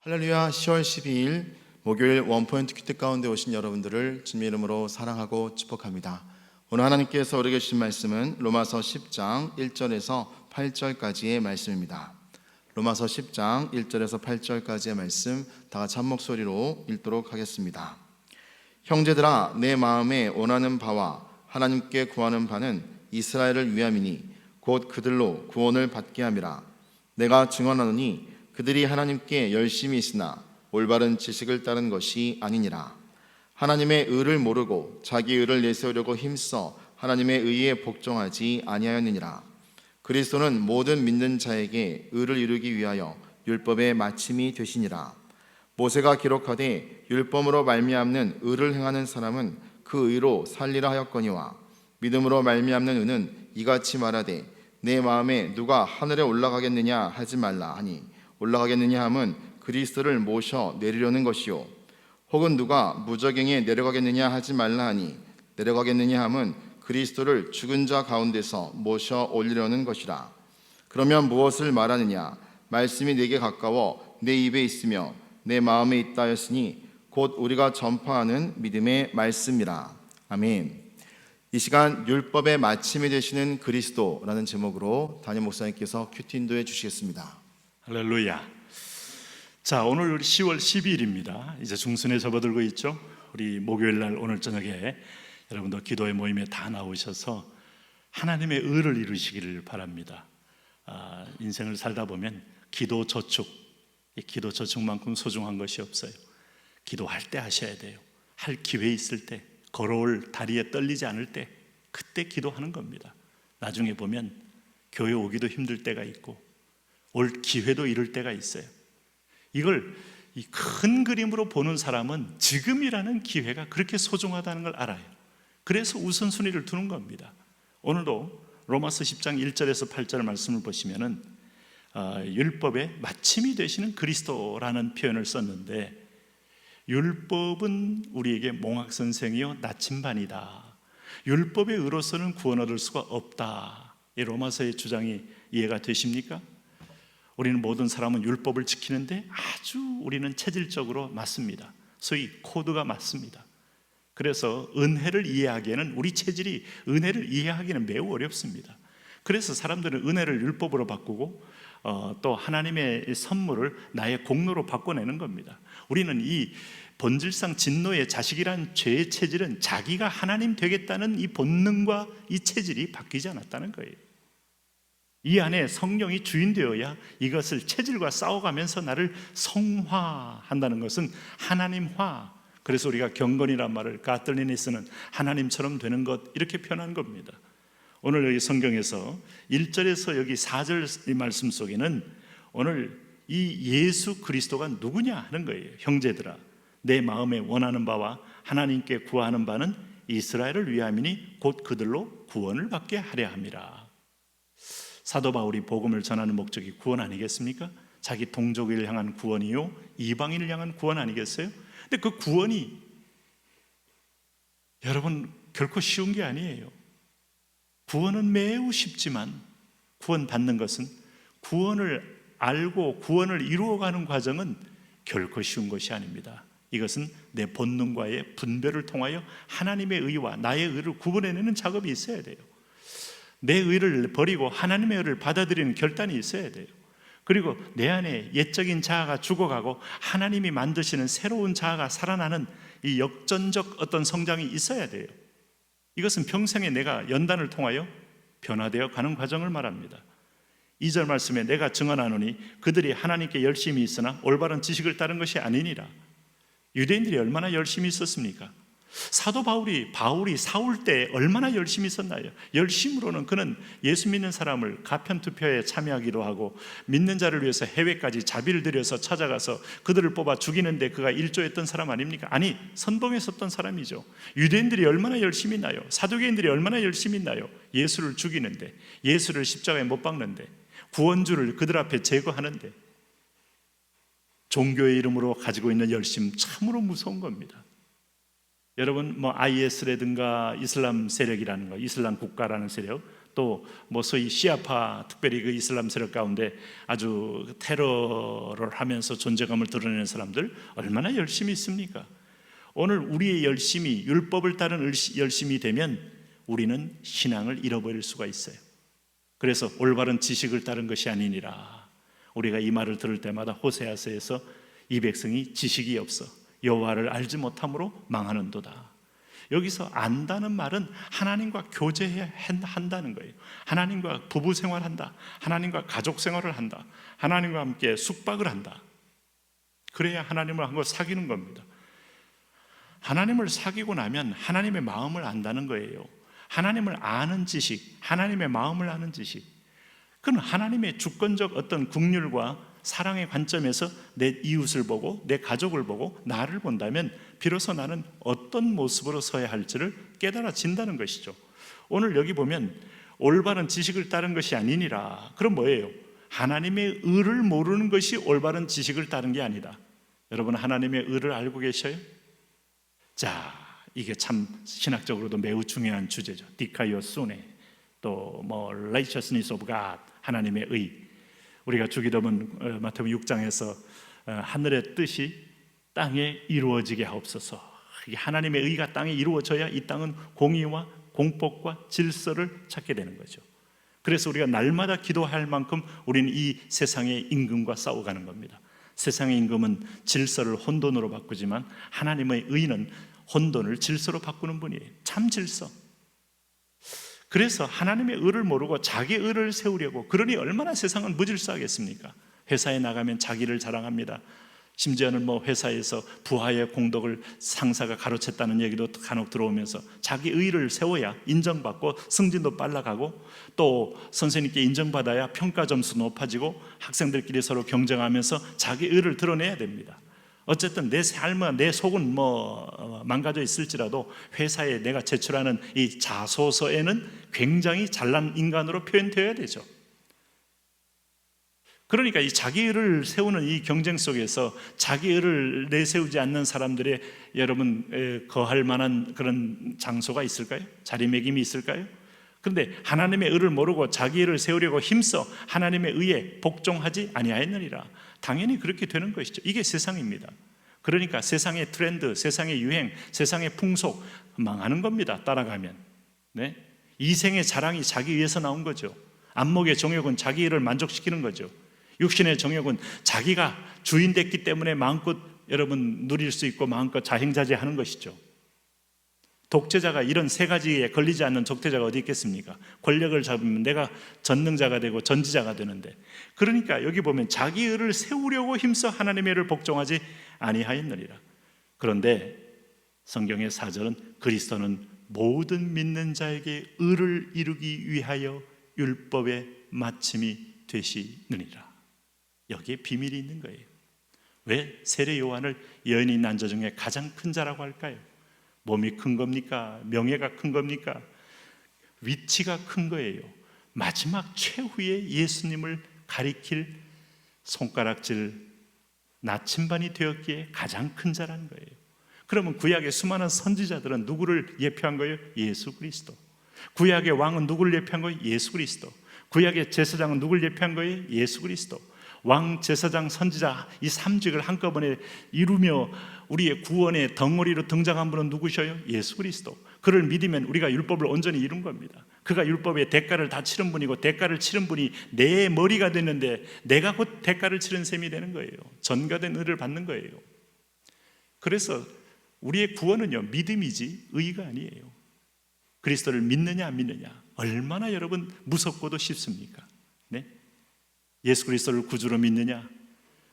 할렐루야. 10월 12일 목요일 원포인트 큐티 가운데 오신 여러분들을 주님의 이름으로 사랑하고 축복합니다. 오늘 하나님께서 우리에게 주신 말씀은 로마서 10장 1절에서 8절까지의 말씀입니다. 로마서 10장 1절에서 8절까지의 말씀 다 같이 한 목소리로 읽도록 하겠습니다. 형제들아, 내 마음에 원하는 바와 하나님께 구하는 바는 이스라엘을 위함이니 곧 그들로 구원을 받게 함이라. 내가 증언하노니 그들이 하나님께 열심히 있으나 올바른 지식을 따른 것이 아니니라. 하나님의 의를 모르고 자기 의를 내세우려고 힘써 하나님의 의에 복종하지 아니하였느니라. 그리스도는 모든 믿는 자에게 의를 이루기 위하여 율법의 마침이 되시니라. 모세가 기록하되 율법으로 말미암는 의를 행하는 사람은 그 의로 살리라 하였거니와 믿음으로 말미암는 의는 이같이 말하되 내 마음에 누가 하늘에 올라가겠느냐 하지 말라 하니 올라가겠느냐 함은 그리스도를 모셔 내리려는 것이요 혹은 누가 무저갱에 내려가겠느냐 하지 말라 하니 내려가겠느냐 함은 그리스도를 죽은 자 가운데서 모셔 올리려는 것이라. 그러면 무엇을 말하느냐? 말씀이 내게 가까워 내 입에 있으며 내 마음에 있다 하였으니 곧 우리가 전파하는 믿음의 말씀이라. 아멘. 이 시간 율법의 마침이 되시는 그리스도라는 제목으로 담임 목사님께서 큐티 인도해 주시겠습니다. 할렐루야. 자, 오늘 우리 10월 12일입니다. 이제 중순에 접어들고 있죠. 우리 목요일 날 오늘 저녁에 여러분도 기도의 모임에 다 나오셔서 하나님의 의를 이루시기를 바랍니다. 인생을 살다 보면 기도 저축, 이 기도 저축만큼 소중한 것이 없어요. 기도할 때 하셔야 돼요. 할 기회 있을 때, 걸어올 다리에 떨리지 않을 때, 그때 기도하는 겁니다. 나중에 보면 교회 오기도 힘들 때가 있고 올 기회도 이럴 때가 있어요. 이걸 이 큰 그림으로 보는 사람은 지금이라는 기회가 그렇게 소중하다는 걸 알아요. 그래서 우선순위를 두는 겁니다. 오늘도 로마서 10장 1절에서 8절 말씀을 보시면은 율법의 마침이 되시는 그리스도라는 표현을 썼는데, 율법은 우리에게 몽학선생이요 나침반이다. 율법의 의로서는 구원 얻을 수가 없다. 이 로마서의 주장이 이해가 되십니까? 우리는 모든 사람은 율법을 지키는데 아주 우리는 체질적으로 맞습니다. 소위 코드가 맞습니다. 그래서 은혜를 이해하기에는, 우리 체질이 은혜를 이해하기는 매우 어렵습니다. 그래서 사람들은 은혜를 율법으로 바꾸고 또 하나님의 선물을 나의 공로로 바꿔내는 겁니다. 우리는 이 본질상 진노의 자식이란 죄의 체질은 자기가 하나님 되겠다는 이 본능과 이 체질이 바뀌지 않았다는 거예요. 이 안에 성령이 주인 되어야 이것을 체질과 싸워가면서 나를 성화한다는 것은 하나님화. 그래서 우리가 경건이란 말을 가틀리니스는 하나님처럼 되는 것, 이렇게 표현한 겁니다. 오늘 여기 성경에서 1절에서 여기 4절 이 말씀 속에는 오늘 이 예수 그리스도가 누구냐 하는 거예요. 형제들아, 내 마음에 원하는 바와 하나님께 구하는 바는 이스라엘을 위함이니 곧 그들로 구원을 받게 하려 함이라. 사도 바울이 복음을 전하는 목적이 구원 아니겠습니까? 자기 동족을 향한 구원이요 이방인을 향한 구원 아니겠어요? 근데 그 구원이 여러분 결코 쉬운 게 아니에요. 구원은 매우 쉽지만 구원 받는 것은, 구원을 알고 구원을 이루어가는 과정은 결코 쉬운 것이 아닙니다. 이것은 내 본능과의 분별을 통하여 하나님의 의와 나의 의를 구분해내는 작업이 있어야 돼요. 내 의를 버리고 하나님의 의를 받아들이는 결단이 있어야 돼요. 그리고 내 안에 옛적인 자아가 죽어가고 하나님이 만드시는 새로운 자아가 살아나는 이 역전적 어떤 성장이 있어야 돼요. 이것은 평생에 내가 연단을 통하여 변화되어 가는 과정을 말합니다. 2절 말씀에 내가 증언하노니 그들이 하나님께 열심히 있으나 올바른 지식을 따른 것이 아니니라. 유대인들이 얼마나 열심히 있었습니까? 사도 바울이 사울 때 얼마나 열심히 있었나요? 열심으로는 그는 예수 믿는 사람을 가편투표에 참여하기도 하고 믿는 자를 위해서 해외까지 자비를 들여서 찾아가서 그들을 뽑아 죽이는데 그가 일조했던 사람 아닙니까? 아니, 선봉했었던 사람이죠. 유대인들이 얼마나 열심히 있나요? 사두개인들이 얼마나 열심히 있나요? 예수를 죽이는데, 예수를 십자가에 못 박는데, 구원주를 그들 앞에 제거하는데. 종교의 이름으로 가지고 있는 열심, 참으로 무서운 겁니다. 여러분 IS라든가 이슬람 세력이라는 거, 이슬람 국가라는 세력, 또 뭐 소위 시아파, 특별히 그 이슬람 세력 가운데 아주 테러를 하면서 존재감을 드러내는 사람들 얼마나 열심히 있습니까? 오늘 우리의 열심이 율법을 따른 열심이 되면 우리는 신앙을 잃어버릴 수가 있어요. 그래서 올바른 지식을 따른 것이 아니니라. 우리가 이 말을 들을 때마다 호세아서에서 이 백성이 지식이 없어 여호와를 알지 못함으로 망하는도다. 여기서 안다는 말은 하나님과 교제해야 한다는 거예요. 하나님과 부부 생활한다, 하나님과 가족 생활을 한다, 하나님과 함께 숙박을 한다. 그래야 하나님을 한 걸 사귀는 겁니다. 하나님을 사귀고 나면 하나님의 마음을 안다는 거예요. 하나님을 아는 지식, 하나님의 마음을 아는 지식, 그건 하나님의 주권적 어떤 국률과 사랑의 관점에서 내 이웃을 보고 내 가족을 보고 나를 본다면 비로소 나는 어떤 모습으로 서야 할지를 깨달아진다는 것이죠. 오늘 여기 보면 올바른 지식을 따른 것이 아니니라. 그럼 뭐예요? 하나님의 의를 모르는 것이 올바른 지식을 따른 게 아니다. 여러분, 하나님의 의를 알고 계셔요? 자, 이게 참 신학적으로도 매우 중요한 주제죠. 디카이오 수네, 또 뭐 righteousness of God, 하나님의 의. 우리가 주기도문 마태복음 6장에서 하늘의 뜻이 땅에 이루어지게 하옵소서. 하나님의 의가 땅에 이루어져야 이 땅은 공의와 공법과 질서를 찾게 되는 거죠. 그래서 우리가 날마다 기도할 만큼 우리는 이 세상의 임금과 싸워가는 겁니다. 세상의 임금은 질서를 혼돈으로 바꾸지만 하나님의 의는 혼돈을 질서로 바꾸는 분이에요. 참 질서. 그래서 하나님의 의를 모르고 자기 의를 세우려고, 그러니 얼마나 세상은 무질서하겠습니까? 회사에 나가면 자기를 자랑합니다. 심지어는 뭐 회사에서 부하의 공덕을 상사가 가로챘다는 얘기도 간혹 들어오면서 자기 의를 세워야 인정받고 승진도 빨라가고, 또 선생님께 인정받아야 평가 점수 높아지고 학생들끼리 서로 경쟁하면서 자기 의를 드러내야 됩니다. 어쨌든 내 삶은, 내 속은 뭐 망가져 있을지라도 회사에 내가 제출하는 이 자소서에는 굉장히 잘난 인간으로 표현되어야 되죠. 그러니까 이 자기를 세우는 이 경쟁 속에서 자기를 내세우지 않는 사람들의, 여러분, 거할 만한 그런 장소가 있을까요? 자리매김이 있을까요? 그런데 하나님의 의를 모르고 자기를 세우려고 힘써 하나님의 의에 복종하지 아니하였느니라. 당연히 그렇게 되는 것이죠. 이게 세상입니다. 그러니까 세상의 트렌드, 세상의 유행, 세상의 풍속 망하는 겁니다. 따라가면. 네? 이생의 자랑이 자기 위해서 나온 거죠. 안목의 정욕은 자기를 만족시키는 거죠. 육신의 정욕은 자기가 주인 됐기 때문에 마음껏 여러분 누릴 수 있고 마음껏 자행자재하는 것이죠. 독재자가 이런 세 가지에 걸리지 않는 독재자가 어디 있겠습니까? 권력을 잡으면 내가 전능자가 되고 전지자가 되는데, 그러니까 여기 보면 자기 의를 세우려고 힘써 하나님의 의를 복종하지 아니하였느니라. 그런데 성경의 4절은 그리스도는 모든 믿는 자에게 의를 이루기 위하여 율법의 마침이 되시느니라. 여기에 비밀이 있는 거예요. 왜 세례 요한을 여인이 난 자 중에 가장 큰 자라고 할까요? 몸이 큰 겁니까? 명예가 큰 겁니까? 위치가 큰 거예요. 마지막 최후의 예수님을 가리킬 손가락질 나침반이 되었기에 가장 큰 자라는 거예요. 그러면 구약의 수많은 선지자들은 누구를 예표한 거예요? 예수 그리스도. 구약의 왕은 누구를 예표한 거예요? 예수 그리스도. 구약의 제사장은 누구를 예표한 거예요? 예수 그리스도. 왕, 제사장, 선지자 이 3직을 한꺼번에 이루며 우리의 구원의 덩어리로 등장한 분은 누구셔요? 예수 그리스도. 그를 믿으면 우리가 율법을 온전히 이룬 겁니다. 그가 율법의 대가를 다 치른 분이고, 대가를 치른 분이 내 머리가 됐는데 내가 곧 대가를 치른 셈이 되는 거예요. 전가된 의를 받는 거예요. 그래서 우리의 구원은요, 믿음이지 의가 아니에요. 그리스도를 믿느냐 안 믿느냐, 얼마나 여러분 무섭고도 쉽습니까? 네? 예수 그리스도를 구주로 믿느냐,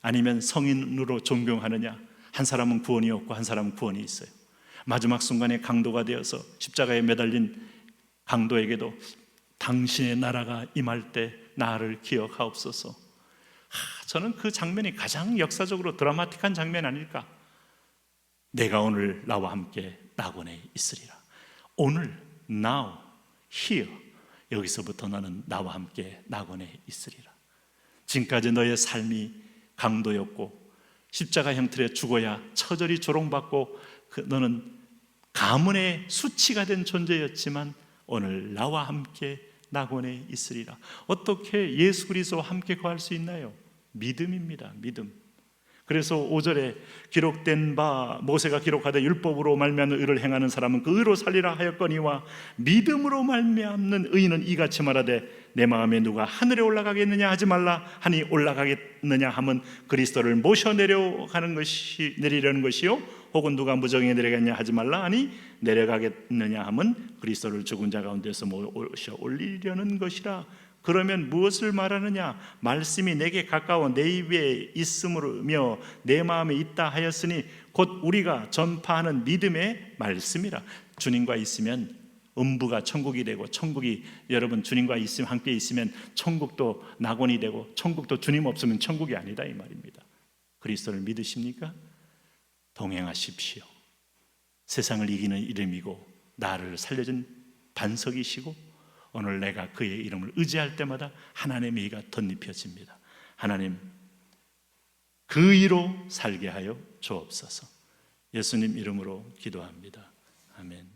아니면 성인으로 존경하느냐. 한 사람은 구원이 없고 한 사람은 구원이 있어요. 마지막 순간에 강도가 되어서 십자가에 매달린 강도에게도 당신의 나라가 임할 때 나를 기억하옵소서. 저는 그 장면이 가장 역사적으로 드라마틱한 장면 아닐까. 내가 오늘 나와 함께 낙원에 있으리라. 오늘, now, here, 여기서부터 너는 나와 함께 낙원에 있으리라. 지금까지 너의 삶이 강도였고 십자가 형틀에 죽어야 처절히 조롱받고 너는 가문의 수치가 된 존재였지만 오늘 나와 함께 낙원에 있으리라. 어떻게 예수 그리스도와 함께 거할 수 있나요? 믿음입니다. 믿음. 그래서 5절에 기록된 바 모세가 기록하되 율법으로 말미암는 의를 행하는 사람은 그 의로 살리라 하였거니와 믿음으로 말미암는 의인은 이같이 말하되 내 마음에 누가 하늘에 올라가겠느냐 하지 말라 하니 올라가겠느냐 하면 그리스도를 모셔 내리려는 것이요 혹은 누가 무정에 내려가겠냐 하지 말라 하니 내려가겠느냐 하면 그리스도를 죽은 자 가운데서 모셔 올리려는 것이라. 그러면 무엇을 말하느냐? 말씀이 내게 가까워 내 입에 있으므며 내 마음에 있다 하였으니 곧 우리가 전파하는 믿음의 말씀이라. 주님과 있으면 음부가 천국이 되고, 천국이 여러분 주님과 있으면 함께 있으면 천국도 낙원이 되고, 천국도 주님 없으면 천국이 아니다 이 말입니다. 그리스도를 믿으십니까? 동행하십시오. 세상을 이기는 이름이고 나를 살려준 반석이시고 오늘 내가 그의 이름을 의지할 때마다 하나님의 의가 덧입혀집니다. 하나님 그 의로 살게 하여 주옵소서. 예수님 이름으로 기도합니다. 아멘.